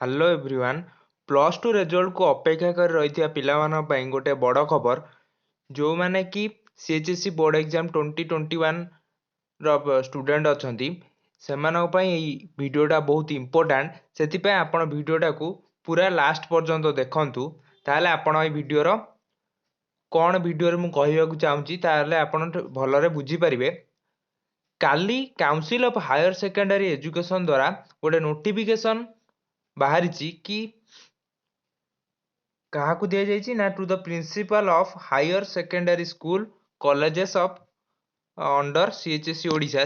Hello everyone. Plus two result को अपेक्षा कर रही गोटे बड़ खबर जो माने कि सीएचएससी बोर्ड एग्जाम 2021 स्टूडेंट अच्छा से भिडटा बहुत इंपोर्टाट से आपण भिडटा को पूरा लास्ट पर्यंत देखु ताले आपण ये भिडर कौन भिडर मुझे चाहूँगी आपण भलरे बुझीपारे। काली council of higher secondary education द्वारा गोटे नोटिफिकेशन बाहरी कि क्या दि जाइए ना to the principal of higher secondary school colleges of under CHSC Odisha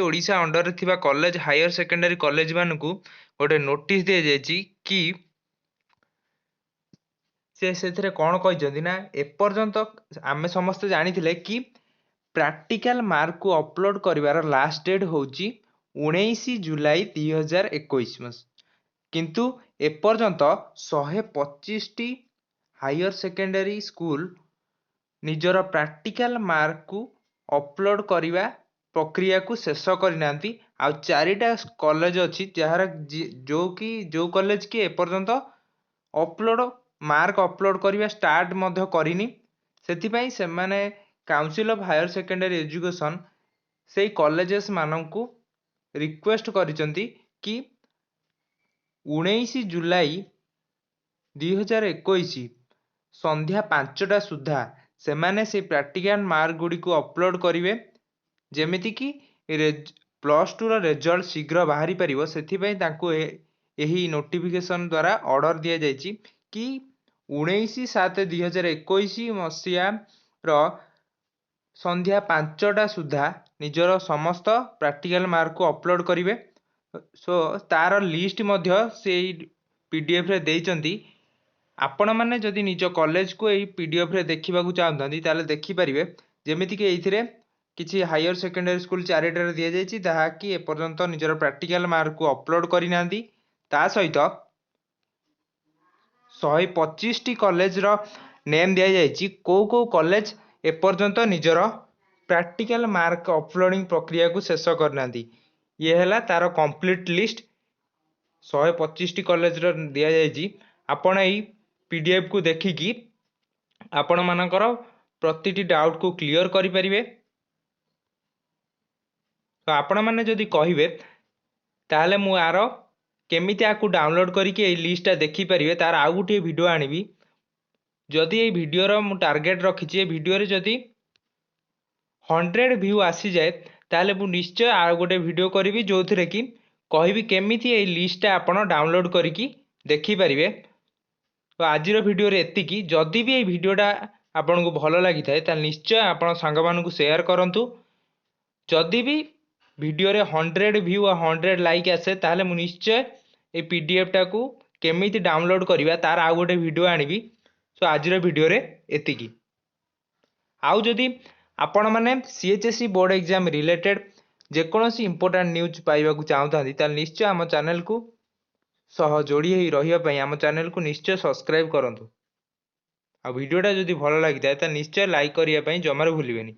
Odisha under थिबा कॉलेज हायर सेकेंडरी कॉलेज मानकू गोटे नोटिस दि जाइए कि से कौन कहते ना एपर्यंत आम समस्ते जानी कि प्रैक्टिकल मार्क को अपलोड करिवार लास्ट डेट होची 19 जुलाई 2021 किंतु एपर्यंत 125 टी हायर सेकेंडरी स्कूल निजर प्रैक्टिकल मार्क को अपलोड करिवा प्रक्रिया को शेष करना आ चारिटा कॉलेज अच्छी जार जो कॉलेज की एपर्यंत अपलोड मार्क अपलोड करवा स्टार्ट मध्य करनी से माने council of higher secondary education से कॉलेजेस मानू रिक्वेस्ट करिसेंती कि 19 जुलाई 2021 संध्या 5टा सुधा से माने से प्रैक्टिकल मार्क गुड़ी को अपलोड करेंगे जेमिति कि प्लस टू रिजल्ट शीघ्र बाहरी पारिबो सेथिपई तांको एही नोटिफिकेशन द्वारा ऑर्डर दिया जायछि कि 19/7/2021 मसीहा संध्या 5टा सुधा निजर समस्त प्रैक्टिकल मार्क को अपलोड करेंगे। सो तार लिस्ट मध्य से पीडीएफ रे देइचंती आपण माने जदि निज कॉलेज को यही पीडीएफ रे देखा चाहते ताले देखिपारे जमीती कि ये किसी हायर सेकेंडरी स्कूल चारिटार दि जाइए जहाँकि एपर्यंत निजर प्रैक्टिकल मार्क को अपलोड करना ता सहित 125 टी कॉलेज रो नेम दि जाइए कौ कॉलेज एपर्यंत निजर प्रैक्टिकल मार्क अपलोडिंग प्रक्रिया को शेष करना ये है तार कंप्लीट लिस्ट 125 टी कॉलेज रो दि जाइए आपण यही पीडीएफ को देखिकी आपण मानकर प्रतिटी डाउट को क्लियर करें। तो आपण मैंने जदि कहे ताहले मु आर केमिति आकु डाउनलोड करके लिस्टा देखिपारे तार आउ गोटे वीडियो आनिबी जदि ये वीडियोर मु टार्गेट रखी वीडियो जदि 100 व्यू आसी जाए ताहले मु निश्चय आउ गोटे वीडियो करी जो थे कि कहबी केमिति ये लिस्टा आपण डाउनलोड करके देखिपारे। तो आज वीडियो एतिकी जदि भी ये वीडियोटा आपन को भल लगी था निश्चय आपण सांग मानू शेयर करूँ। जदि भी वीडियो रे 100 व्यू और 100 लाइक आसे ताहले मु निश्चय ये पीडीएफ टा को केमिति डाउनलोड करिवा तार आउ गोटे वीडियो आनिबी। सो आज वीडियो रे एतिकी आउ जदि आपण माने सीएचएससी बोर्ड एग्जाम रिलेटेड जेकोसी इंपोर्टेंट न्यूज पाइबा चाहूँ ताल निश्चय आम चैनल को सह जोड़ी रही आम चैनल को निश्चय सब्सक्राइब करूँ। आ वीडियोटा जदि भल लगी था निश्चय लाइक करने जमार भूलें।